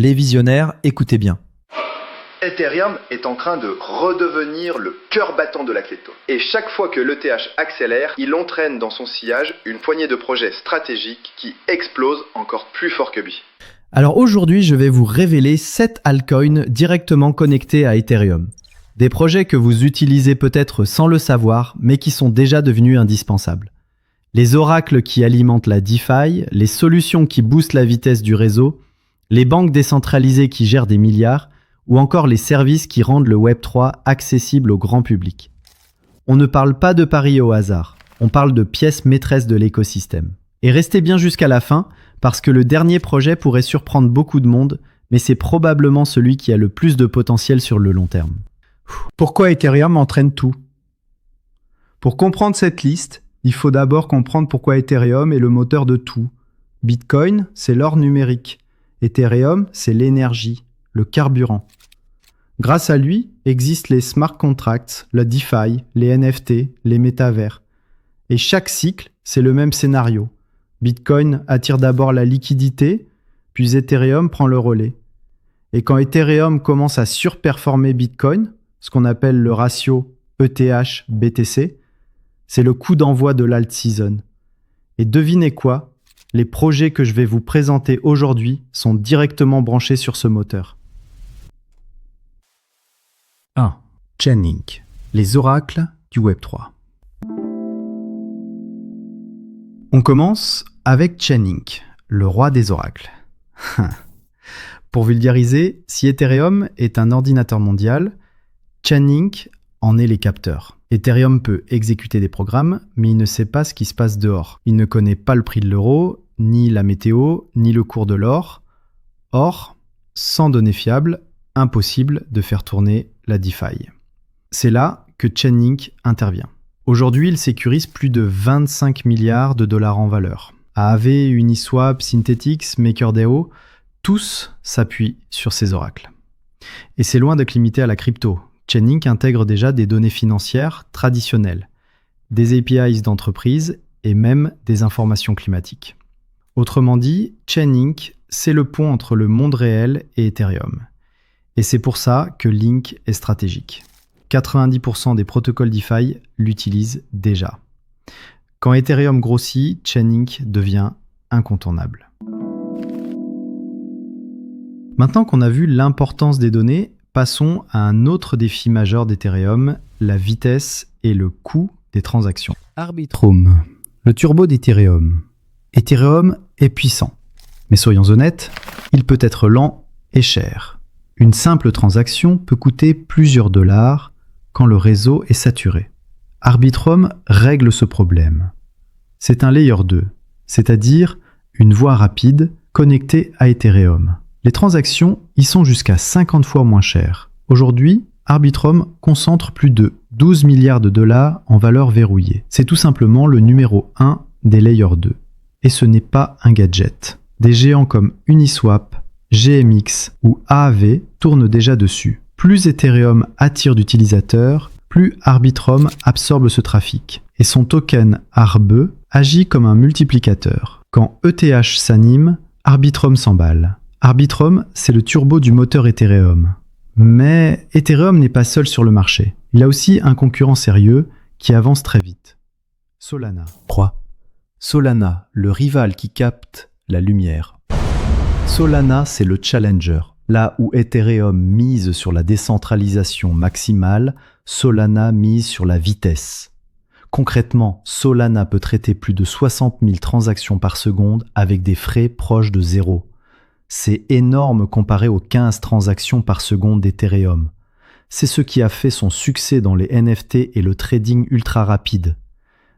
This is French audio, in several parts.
Les visionnaires, écoutez bien. Ethereum est en train de redevenir le cœur battant de la crypto. Et chaque fois que l'ETH accélère, il entraîne dans son sillage une poignée de projets stratégiques qui explosent encore plus fort que lui. Alors aujourd'hui, je vais vous révéler 7 altcoins directement connectés à Ethereum. Des projets que vous utilisez peut-être sans le savoir, mais qui sont déjà devenus indispensables. Les oracles qui alimentent la DeFi, les solutions qui boostent la vitesse du réseau, les banques décentralisées qui gèrent des milliards, ou encore les services qui rendent le Web3 accessible au grand public. On ne parle pas de paris au hasard, on parle de pièces maîtresses de l'écosystème. Et restez bien jusqu'à la fin, parce que le dernier projet pourrait surprendre beaucoup de monde, mais c'est probablement celui qui a le plus de potentiel sur le long terme. Pourquoi Ethereum entraîne tout ? Pour comprendre cette liste, il faut d'abord comprendre pourquoi Ethereum est le moteur de tout. Bitcoin, c'est l'or numérique. Ethereum, c'est l'énergie, le carburant. Grâce à lui, existent les smart contracts, la DeFi, les NFT, les métavers. Et chaque cycle, c'est le même scénario. Bitcoin attire d'abord la liquidité, puis Ethereum prend le relais. Et quand Ethereum commence à surperformer Bitcoin, ce qu'on appelle le ratio ETH-BTC, c'est le coup d'envoi de l'alt season. Et devinez quoi ? Les projets que je vais vous présenter aujourd'hui sont directement branchés sur ce moteur. 1. Chainlink, les oracles du Web3. On commence avec Chainlink, le roi des oracles. Pour vulgariser, si Ethereum est un ordinateur mondial, Chainlink en est les capteurs. Ethereum peut exécuter des programmes, mais il ne sait pas ce qui se passe dehors. Il ne connaît pas le prix de l'euro, ni la météo, ni le cours de l'or. Or, sans données fiables, impossible de faire tourner la DeFi. C'est là que Chainlink intervient. Aujourd'hui, il sécurise plus de 25 milliards de dollars en valeur. Aave, Uniswap, Synthetix, MakerDAO, tous s'appuient sur ces oracles. Et c'est loin d'être limité à la crypto. Chainlink intègre déjà des données financières traditionnelles, des APIs d'entreprise et même des informations climatiques. Autrement dit, Chainlink, c'est le pont entre le monde réel et Ethereum. Et c'est pour ça que Link est stratégique. 90% des protocoles DeFi l'utilisent déjà. Quand Ethereum grossit, Chainlink devient incontournable. Maintenant qu'on a vu l'importance des données, passons à un autre défi majeur d'Ethereum, la vitesse et le coût des transactions. Arbitrum, le turbo d'Ethereum. Ethereum est puissant, mais soyons honnêtes, il peut être lent et cher. Une simple transaction peut coûter plusieurs dollars quand le réseau est saturé. Arbitrum règle ce problème. C'est un layer 2, c'est-à-dire une voie rapide connectée à Ethereum. Les transactions y sont jusqu'à 50 fois moins chères. Aujourd'hui, Arbitrum concentre plus de 12 milliards de dollars en valeur verrouillée. C'est tout simplement le numéro 1 des Layer 2. Et ce n'est pas un gadget. Des géants comme Uniswap, GMX ou Aave tournent déjà dessus. Plus Ethereum attire d'utilisateurs, plus Arbitrum absorbe ce trafic. Et son token Arbe agit comme un multiplicateur. Quand ETH s'anime, Arbitrum s'emballe. Arbitrum, c'est le turbo du moteur Ethereum. Mais Ethereum n'est pas seul sur le marché. Il a aussi un concurrent sérieux qui avance très vite. Solana. 3. Solana, le rival qui capte la lumière. Solana, c'est le challenger. Là où Ethereum mise sur la décentralisation maximale, Solana mise sur la vitesse. Concrètement, Solana peut traiter plus de 60 000 transactions par seconde avec des frais proches de zéro. C'est énorme comparé aux 15 transactions par seconde d'Ethereum. C'est ce qui a fait son succès dans les NFT et le trading ultra rapide.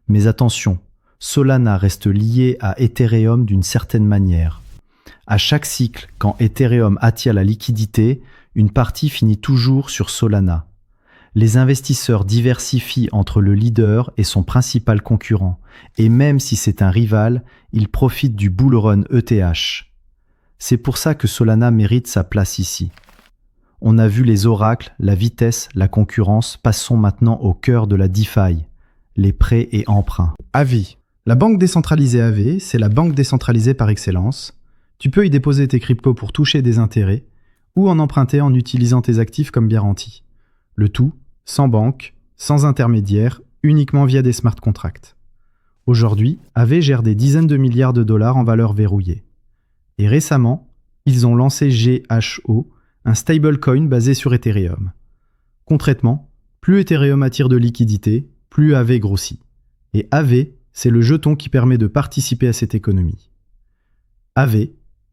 Mais attention, Solana reste lié à Ethereum d'une certaine manière. À chaque cycle, quand Ethereum attire la liquidité, une partie finit toujours sur Solana. Les investisseurs diversifient entre le leader et son principal concurrent, et même si c'est un rival, ils profitent du bull run ETH. C'est pour ça que Solana mérite sa place ici. On a vu les oracles, la vitesse, la concurrence, passons maintenant au cœur de la DeFi, les prêts et emprunts. Aave. La banque décentralisée Aave, c'est la banque décentralisée par excellence, Tu peux y déposer tes cryptos pour toucher des intérêts ou en emprunter en utilisant tes actifs comme garantie. Le tout sans banque, sans intermédiaire, uniquement via des smart contracts. Aujourd'hui, Aave gère des dizaines de milliards de dollars en valeur verrouillée. Et récemment, ils ont lancé GHO, un stablecoin basé sur Ethereum. Concrètement, plus Ethereum attire de liquidités, plus Aave grossit. Et Aave, c'est le jeton qui permet de participer à cette économie. Aave,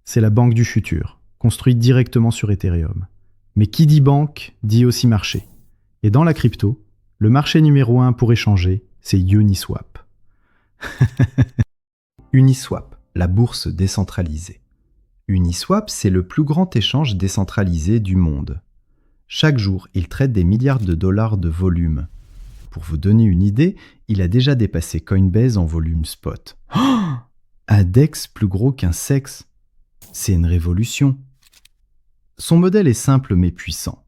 c'est la banque du futur, construite directement sur Ethereum. Mais qui dit banque, dit aussi marché. Et dans la crypto, le marché numéro 1 pour échanger, c'est Uniswap. Uniswap, la bourse décentralisée. Uniswap, c'est le plus grand échange décentralisé du monde. Chaque jour, il traite des milliards de dollars de volume. Pour vous donner une idée, il a déjà dépassé Coinbase en volume spot. Oh, un DEX plus gros qu'un sexe. C'est une révolution. Son modèle est simple mais puissant.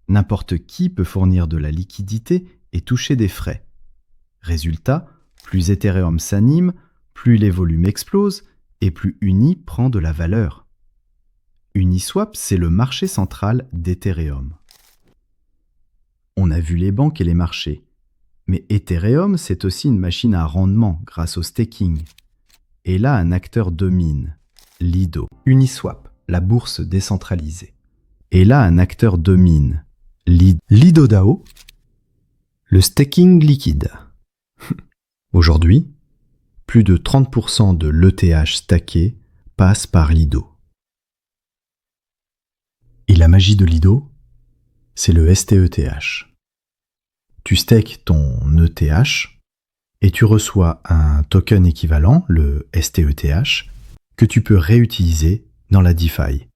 N'importe qui peut fournir de la liquidité et toucher des frais. Résultat, plus Ethereum s'anime, plus les volumes explosent et plus Uni prend de la valeur. Uniswap, c'est le marché central d'Ethereum. On a vu les banques et les marchés. Mais Ethereum, c'est aussi une machine à rendement grâce au staking. Et là, un acteur domine, Lido. Uniswap, la bourse décentralisée. Et là, un acteur domine, Lido DAO, le staking liquide. Aujourd'hui, plus de 30% de l'ETH stacké passe par Lido. Et la magie de Lido, c'est le STETH. Tu stakes ton ETH et tu reçois un token équivalent, le STETH, que tu peux réutiliser dans la DeFi.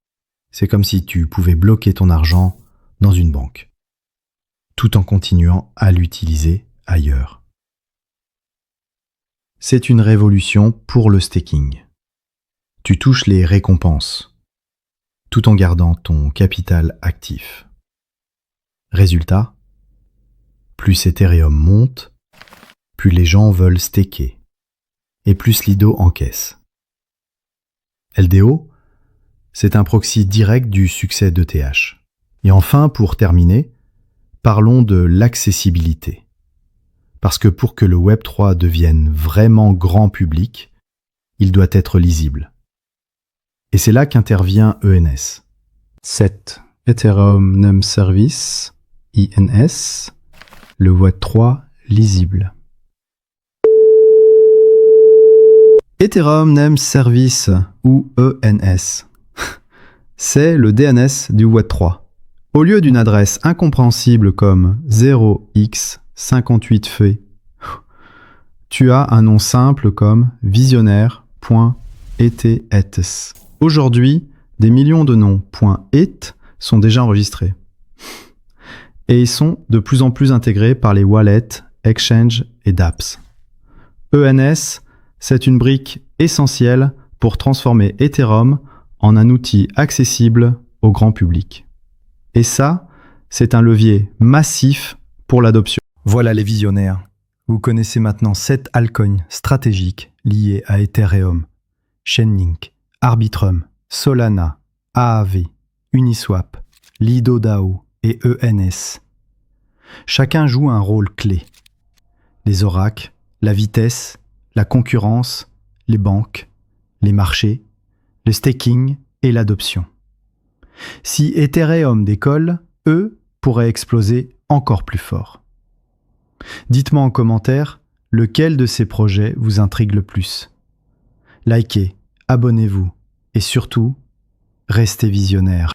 C'est comme si tu pouvais bloquer ton argent dans une banque, tout en continuant à l'utiliser ailleurs. C'est une révolution pour le staking. Tu touches les récompenses, tout en gardant ton capital actif. Résultat, plus Ethereum monte, plus les gens veulent staker, et plus Lido encaisse. LDO, c'est un proxy direct du succès d'ETH. Et enfin, pour terminer, parlons de l'accessibilité. Parce que pour que le Web3 devienne vraiment grand public, il doit être lisible. Et c'est là qu'intervient ENS. 7. Ethereum Name Service, INS, le Web3 lisible. Ethereum Name Service, ou ENS, c'est le DNS du Web3. Au lieu d'une adresse incompréhensible comme 0x58fe, tu as un nom simple comme visionnaire.eth. Aujourd'hui, des millions de noms .eth sont déjà enregistrés. Et ils sont de plus en plus intégrés par les wallets, exchanges et dApps. ENS, c'est une brique essentielle pour transformer Ethereum en un outil accessible au grand public. Et ça, c'est un levier massif pour l'adoption. Voilà les visionnaires. Vous connaissez maintenant 7 altcoins stratégiques liés à Ethereum. Chainlink, Arbitrum, Solana, Aave, Uniswap, Lido DAO et ENS. Chacun joue un rôle clé. Les oracles, la vitesse, la concurrence, les banques, les marchés, le staking et l'adoption. Si Ethereum décolle, eux pourraient exploser encore plus fort. Dites-moi en commentaire lequel de ces projets vous intrigue le plus. Likez, abonnez-vous et surtout, restez visionnaires.